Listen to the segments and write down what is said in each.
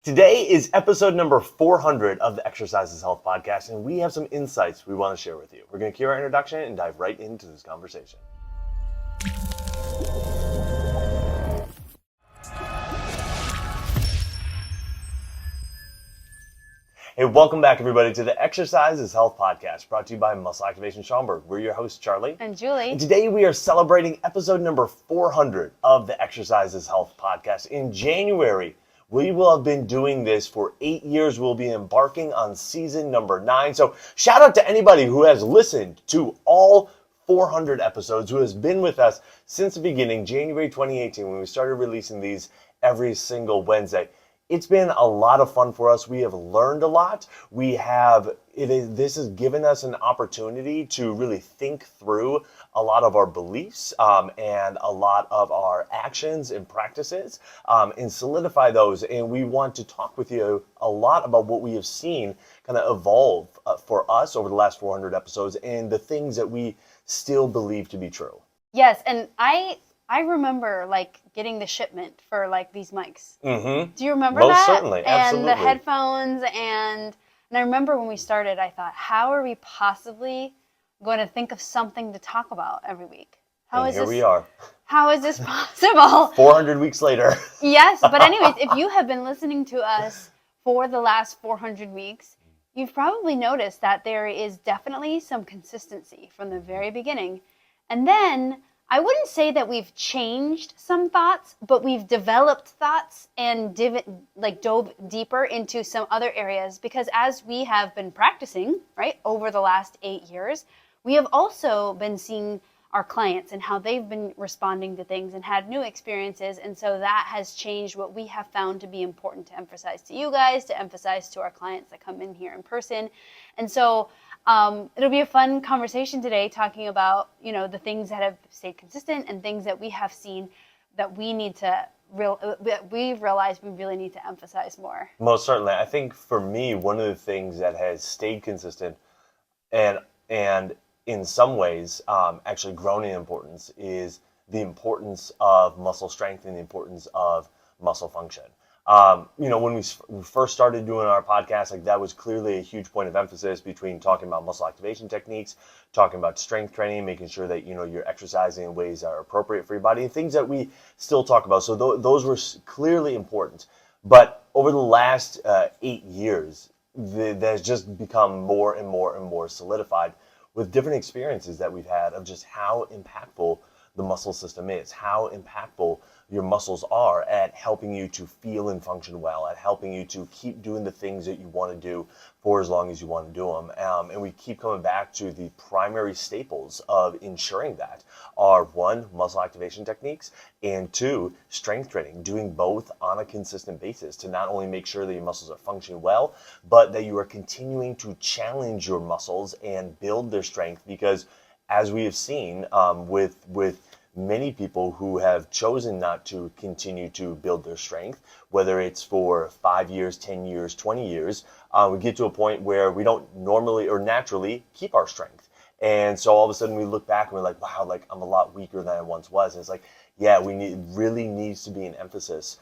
Today is episode number 400 of the Exercise is Health podcast, and we have some insights we want to share with you. We're going to cue our introduction and dive right into this conversation. Hey, welcome back, everybody, to the Exercise is Health podcast, brought to you by Muscle Activation Schaumburg. We're your hosts, Charlie. And Julie. And today we are celebrating episode number 400 of the Exercise is Health podcast. In January, we will have been doing this for 8 years. We'll be embarking on season number 9. So shout out to anybody who has listened to all 400 episodes, who has been with us since the beginning, January 2018, when we started releasing these every single Wednesday. It's been a lot of fun for us. We have learned a lot. This has given us an opportunity to really think through a lot of our beliefs and a lot of our actions and practices and solidify those. And we want to talk with you a lot about what we have seen kind of evolve for us over the last 400 episodes and the things that we still believe to be true. Yes, and I remember getting the shipment for these mics. Mm-hmm. Do you remember Most that? certainly, absolutely. And the headphones and I remember when we started, I thought, how are we possibly going to think of something to talk about every week? We are. How is this possible? 400 weeks later. Yes, but anyways, if you have been listening to us for the last 400 weeks, you've probably noticed that there is definitely some consistency from the very beginning. And then I wouldn't say that we've changed some thoughts, but we've developed thoughts and dove deeper into some other areas, because as we have been practicing, right, over the last 8 years, we have also been seeing our clients and how they've been responding to things and had new experiences. And so that has changed what we have found to be important to emphasize to you guys, to emphasize to our clients that come in here in person. And so it'll be a fun conversation today talking about, the things that have stayed consistent and things that we have seen that we need to we've realized we really need to emphasize more. Most certainly. I think for me, one of the things that has stayed consistent and in some ways actually grown in importance is the importance of muscle strength and the importance of muscle function. When we first started doing our podcast, that was clearly a huge point of emphasis between talking about muscle activation techniques, talking about strength training, making sure that, you're exercising in ways that are appropriate for your body, and things that we still talk about. So those were clearly important. But over the last 8 years, that's just become more and more and more solidified with different experiences that we've had of just how impactful the muscle system is, how impactful your muscles are at helping you to feel and function well, at helping you to keep doing the things that you want to do for as long as you want to do them. And we keep coming back to the primary staples of ensuring that are 1, muscle activation techniques, and 2, strength training, doing both on a consistent basis to not only make sure that your muscles are functioning well, but that you are continuing to challenge your muscles and build their strength, because as we have seen with many people who have chosen not to continue to build their strength, whether it's for 5 years, 10 years, 20 years, we get to a point where we don't normally or naturally keep our strength. And so all of a sudden we look back and we're like, wow, I'm a lot weaker than I once was. And it's really needs to be an emphasis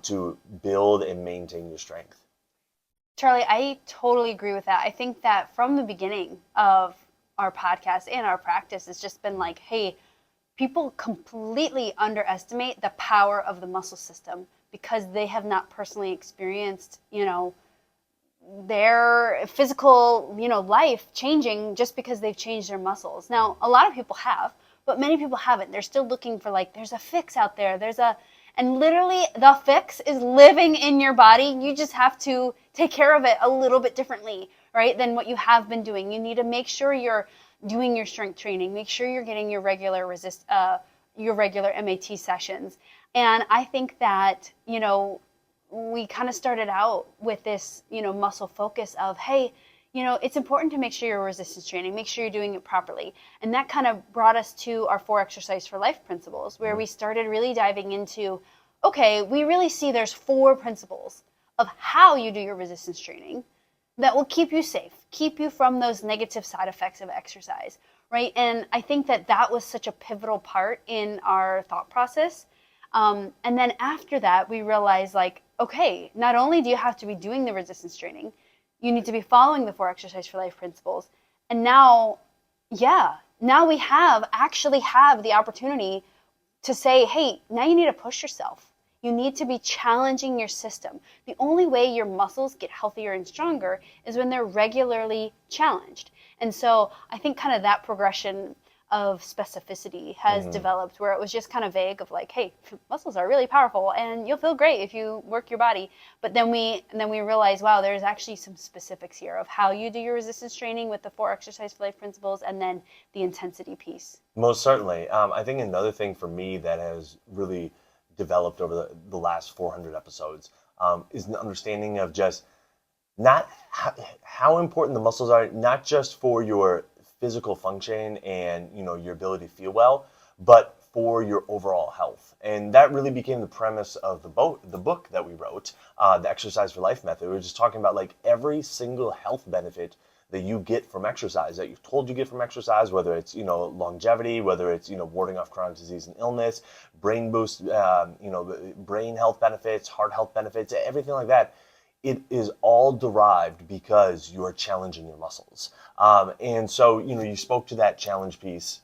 to build and maintain your strength. Charlie, I totally agree with that. I think that from the beginning of our podcast and our practice, it's just been hey, people completely underestimate the power of the muscle system because they have not personally experienced, their physical, life changing just because they've changed their muscles. Now, a lot of people have, but many people haven't. They're still looking for there's a fix out there. And literally the fix is living in your body. You just have to take care of it a little bit differently, right, than what you have been doing. You need to make sure you're doing your strength training, make sure you're getting your regular MAT sessions. And I think that, we kind of started out with this, muscle focus of, hey, it's important to make sure you're resistance training, make sure you're doing it properly. And that kind of brought us to our 4 Exercise for Life principles, where we started really diving into, okay, we really see there's 4 principles of how you do your resistance training that will keep you safe, keep you from those negative side effects of exercise, right? And I think that was such a pivotal part in our thought process And then after that, we realized like, okay, not only do you have to be doing the resistance training, you need to be following the 4 Exercise for Life principles. And now, now we actually have the opportunity to say, hey, now you need to push yourself. You need to be challenging your system. The only way your muscles get healthier and stronger is when they're regularly challenged. And so I think kind of that progression of specificity has developed, where it was just kind of vague of like, hey, muscles are really powerful and you'll feel great if you work your body. But then we realized, wow, there's actually some specifics here of how you do your resistance training with the 4 Exercise for Life principles, and then the intensity piece. Most certainly. I think another thing for me that has really developed over the last 400 episodes is an understanding of just not how important the muscles are, not just for your physical function and your ability to feel well, but for your overall health. And that really became the premise of the book that we wrote, the Exercise for Life method. We were just talking about like every single health benefit that you get from exercise, that you've told you get from exercise, whether it's longevity, whether it's warding off chronic disease and illness, brain boost, brain health benefits, heart health benefits, everything like that. It is all derived because you are challenging your muscles. And so, you spoke to that challenge piece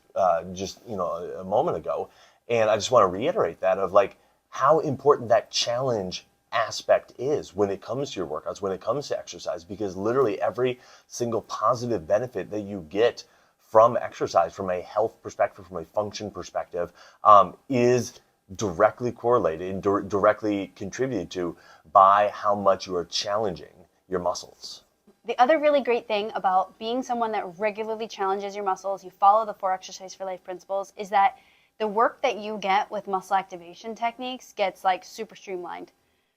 just, a moment ago. And I just want to reiterate that of like how important that challenge aspect is when it comes to your workouts, when it comes to exercise, because literally every single positive benefit that you get from exercise, from a health perspective, from a function perspective, is directly correlated, directly contributed to by how much you are challenging your muscles. The other really great thing about being someone that regularly challenges your muscles, you follow the 4 Exercise for Life principles, is that the work that you get with muscle activation techniques gets like super streamlined.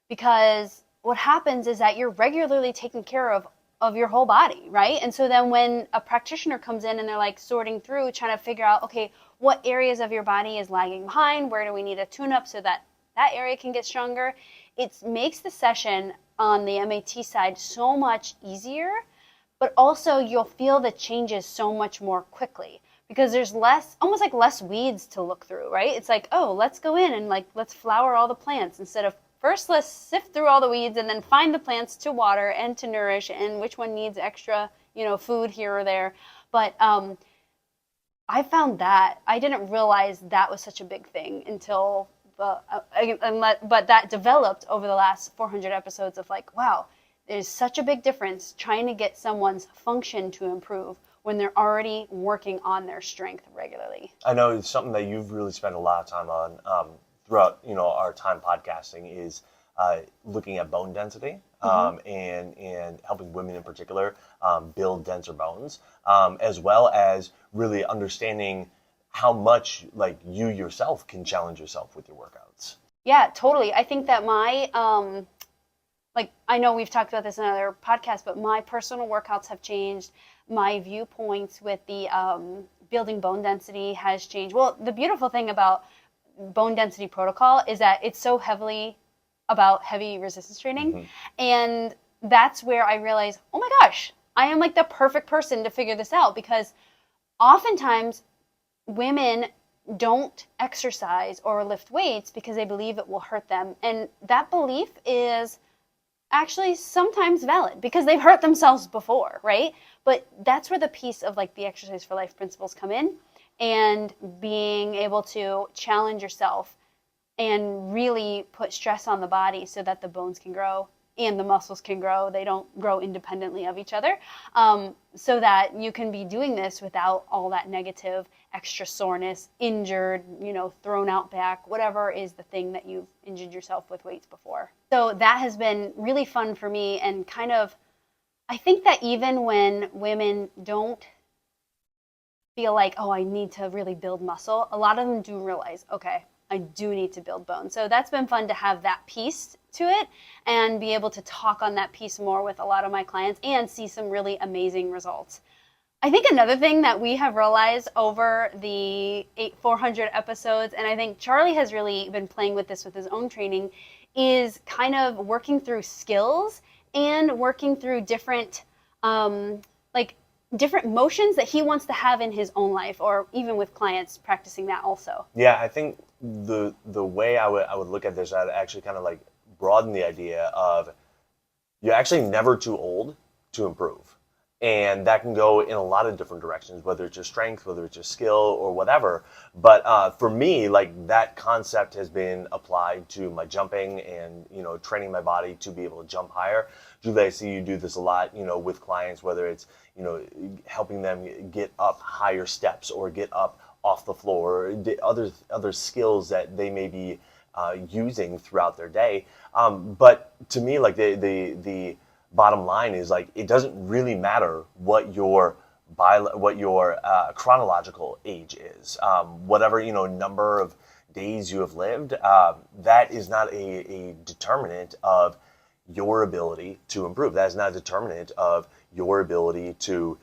Because what happens is that you're regularly taking care of your whole body, right? And so then when a practitioner comes in and they're like sorting through, trying to figure out, okay, what areas of your body is lagging behind? Where do we need a tune-up so that that area can get stronger? It makes the session on the MAT side so much easier, but also you'll feel the changes so much more quickly because there's almost like less weeds to look through, right? It's like, oh, let's go in and like, let's flower all the plants instead of first let's sift through all the weeds and then find the plants to water and to nourish and which one needs extra, food here or there. But I found that I didn't realize that was such a big thing until but that developed over the last 400 episodes of like, wow, there's such a big difference trying to get someone's function to improve when they're already working on their strength regularly. I know it's something that you've really spent a lot of time on throughout our time podcasting is looking at bone density and helping women in particular build denser bones, as well as really understanding how much like you yourself can challenge yourself with your workouts. Yeah, totally. I think that my I know we've talked about this in other podcasts, but my personal workouts have changed. My viewpoints with the building bone density has changed. Well, the beautiful thing about bone density protocol is that it's so heavily about heavy resistance training. And that's where I realized, oh my gosh, I am like the perfect person to figure this out, because oftentimes women don't exercise or lift weights because they believe it will hurt them. And that belief is actually sometimes valid because they've hurt themselves before, right? But that's where the piece of like the Exercise for Life principles come in, and being able to challenge yourself and really put stress on the body so that the bones can grow and the muscles can grow. They don't grow independently of each other, so that you can be doing this without all that negative extra soreness, injured, thrown out back, whatever is the thing that you've injured yourself with weights before. So that has been really fun for me, and kind of, I think that even when women don't feel like, oh, I need to really build muscle, a lot of them do realize, okay, I do need to build bone. So that's been fun to have that piece to it and be able to talk on that piece more with a lot of my clients and see some really amazing results. I think another thing that we have realized over the 400 episodes, and I think Charlie has really been playing with this with his own training, is kind of working through skills and working through different different motions that he wants to have in his own life, or even with clients practicing that also. Yeah, I think the way I would look at this, I'd actually kind of like broaden the idea of you're actually never too old to improve. And that can go in a lot of different directions, whether it's your strength, whether it's your skill, or whatever. But for me, like that concept has been applied to my jumping and training my body to be able to jump higher. Julie, I see you do this a lot, with clients, whether it's helping them get up higher steps or get up off the floor, or other skills that they may be using throughout their day. But to me, like the bottom line is like it doesn't really matter what your chronological age is. Whatever number of days you have lived, that is not a determinant of your ability to improve. That is not a determinant of your ability to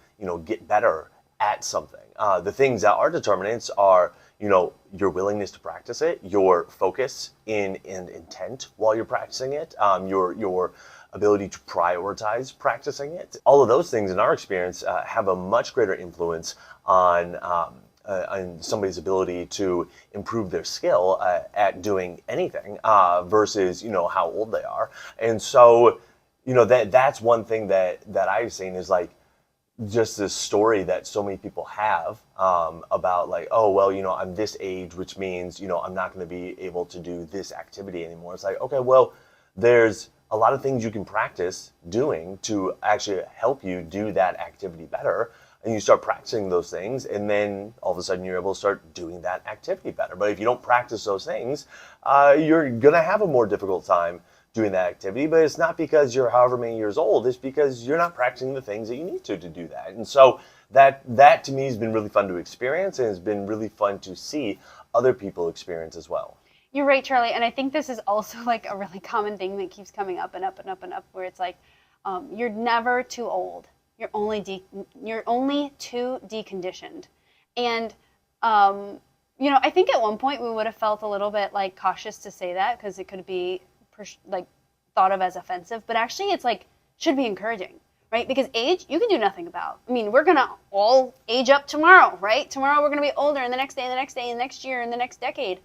get better at something. The things that are determinants are your willingness to practice it, your focus and intent while you're practicing it, your ability to prioritize practicing it. All of those things, in our experience, have a much greater influence on somebody's ability to improve their skill at doing anything versus how old they are. And so that's one thing that I've seen is like just this story that so many people have about like, oh, well, I'm this age, which means, I'm not going to be able to do this activity anymore. It's like, okay, well, there's a lot of things you can practice doing to actually help you do that activity better. And you start practicing those things, and then all of a sudden you're able to start doing that activity better. But if you don't practice those things, you're going to have a more difficult time doing that activity. But it's not because you're however many years old, it's because you're not practicing the things that you need to do that. And so that to me has been really fun to experience, and it's been really fun to see other people experience as well. You're right, Charlie, and I think this is also like a really common thing that keeps coming up and up and up and up, where it's like, you're never too old. You're only too deconditioned. And I think at one point we would have felt a little bit like cautious to say that because it could be like thought of as offensive, but actually it's like should be encouraging, right? Because age you can do nothing about. I mean, we're gonna all age up tomorrow, right? Tomorrow we're gonna be older, and the next day, and the next day, and the next year, and the next decade.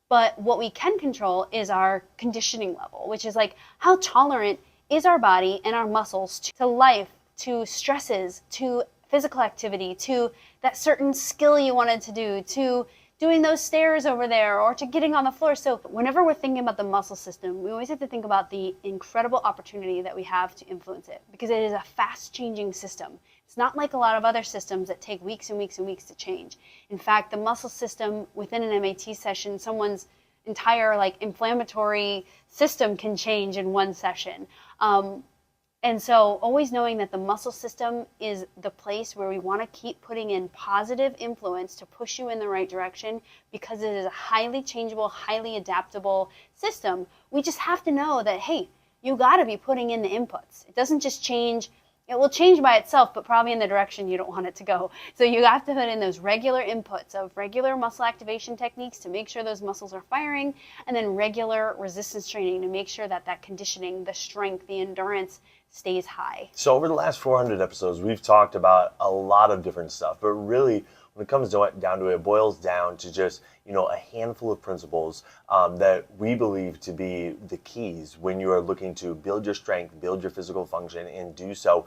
But what we can control is our conditioning level, which is like how tolerant is our body and our muscles to life, to stresses, to physical activity, to that certain skill you wanted to do, to doing those stairs over there, or to getting on the floor. So whenever we're thinking about the muscle system, we always have to think about the incredible opportunity that we have to influence it, because it is a fast-changing system. It's not like a lot of other systems that take weeks and weeks and weeks to change. In fact, the muscle system within an MAT session, someone's entire like inflammatory system can change in one session. And so always knowing that the muscle system is the place where we want to keep putting in positive influence to push you in the right direction, because it is a highly changeable, highly adaptable system. We just have to know that, hey, you got to be putting in the inputs. It doesn't just change. It will change by itself, but probably in the direction you don't want it to go. So you have to put in those regular inputs of regular muscle activation techniques to make sure those muscles are firing, and then regular resistance training to make sure that that conditioning, the strength, the endurance stays high. So over the last 400 episodes, we've talked about a lot of different stuff, but really when it comes down to it, it boils down to just, a handful of principles that we believe to be the keys when you are looking to build your strength, build your physical function, and do so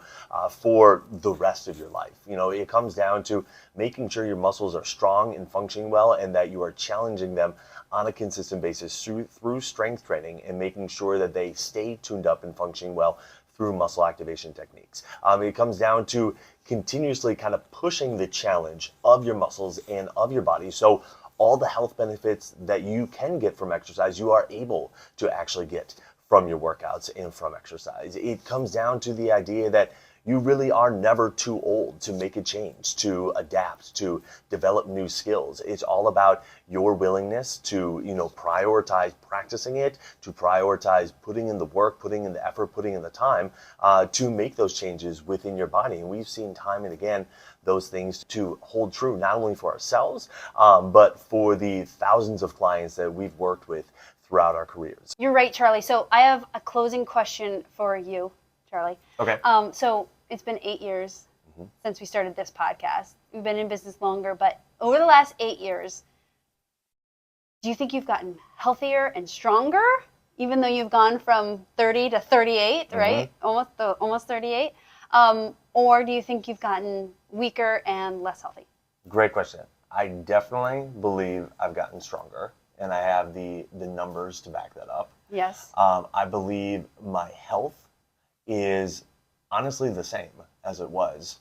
for the rest of your life. It comes down to making sure your muscles are strong and functioning well, and that you are challenging them on a consistent basis through strength training, and making sure that they stay tuned up and functioning well through muscle activation techniques. It comes down to continuously kind of pushing the challenge of your muscles and of your body. So all the health benefits that you can get from exercise, you are able to actually get from your workouts and from exercise. It comes down to the idea that you really are never too old to make a change, to adapt, to develop new skills. It's all about your willingness to, prioritize practicing it, to prioritize putting in the work, putting in the effort, putting in the time to make those changes within your body. And we've seen time and again those things to hold true, not only for ourselves, but for the thousands of clients that we've worked with throughout our careers. You're right, Charlie. So I have a closing question for you, Charlie. Okay. So it's been 8 years since we started this podcast. We've been in business longer, but over the last 8 years, do you think you've gotten healthier and stronger, even though you've gone from 30 to 38, right? Almost 38. Or do you think you've gotten weaker and less healthy? Great question. I definitely believe I've gotten stronger, and I have the numbers to back that up. Yes. I believe my health is honestly the same as it was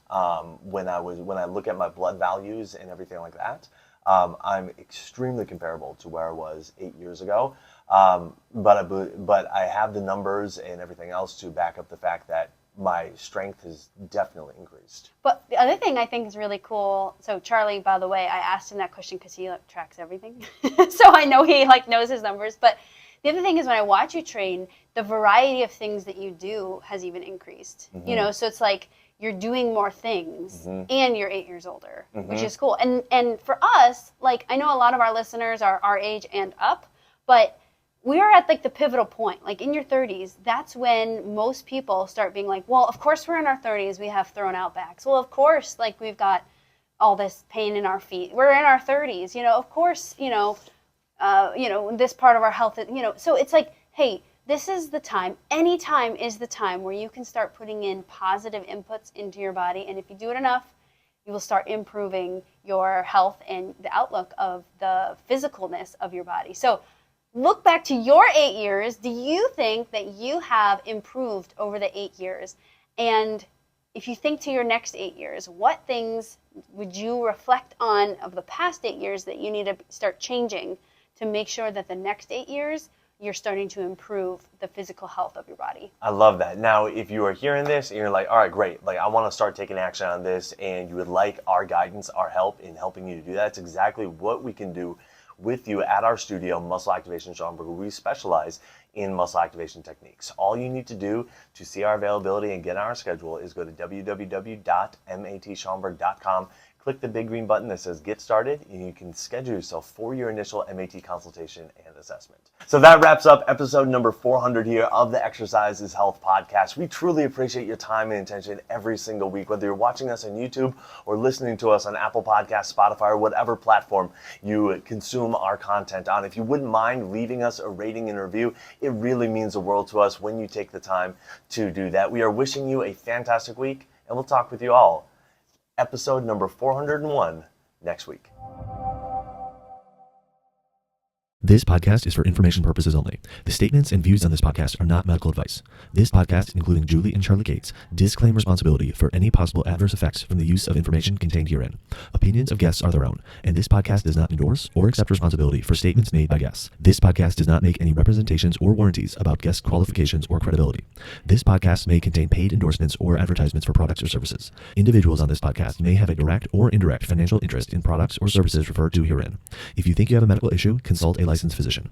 when I look at my blood values and everything like that. I'm extremely comparable to where I was 8 years ago, but I have the numbers and everything else to back up the fact that my strength has definitely increased. But the other thing I think is really cool. So Charlie, by the way, I asked him that question because he tracks everything, so I know he knows his numbers. But the other thing is when I watch you train, the variety of things that you do has even increased. So it's like you're doing more things and you're 8 years older, which is cool. And for us, I know a lot of our listeners are our age and up, but we are at the pivotal point. In your 30s, that's when most people start being like, well, of course we're in our 30s, we have thrown out backs. Well, of course, we've got all this pain in our feet. We're in our 30s, of course, this part of our health, so it's hey, this is the time. Any time is the time where you can start putting in positive inputs into your body. And if you do it enough, you will start improving your health and the outlook of the physicalness of your body. So look back to your 8 years. Do you think that you have improved over the 8 years? And if you think to your next 8 years, what things would you reflect on of the past 8 years that you need to start changing to make sure that the next 8 years you're starting to improve the physical health of your body? I love that. Now, if you are hearing this and you're like, all right, great, I want to start taking action on this, and you would like our guidance, our help in helping you to do that, it's exactly what we can do with you at our studio, Muscle Activation Schaumburg, where we specialize in muscle activation techniques. All you need to do to see our availability and get on our schedule is go to www.matschaumburg.com. Click the big green button that says Get Started, and you can schedule yourself for your initial MAT consultation and assessment. So that wraps up episode number 400 here of the Exercise is Health podcast. We truly appreciate your time and attention every single week, whether you're watching us on YouTube or listening to us on Apple Podcasts, Spotify, or whatever platform you consume our content on. If you wouldn't mind leaving us a rating and review, it really means the world to us when you take the time to do that. We are wishing you a fantastic week, and we'll talk with you all episode number 401 next week. This podcast is for information purposes only. The statements and views on this podcast are not medical advice. This podcast, including Julie and Charlie Gates, disclaim responsibility for any possible adverse effects from the use of information contained herein. Opinions of guests are their own, and this podcast does not endorse or accept responsibility for statements made by guests. This podcast does not make any representations or warranties about guest qualifications or credibility. This podcast may contain paid endorsements or advertisements for products or services. Individuals on this podcast may have a direct or indirect financial interest in products or services referred to herein. If you think you have a medical issue, consult a licensed physician.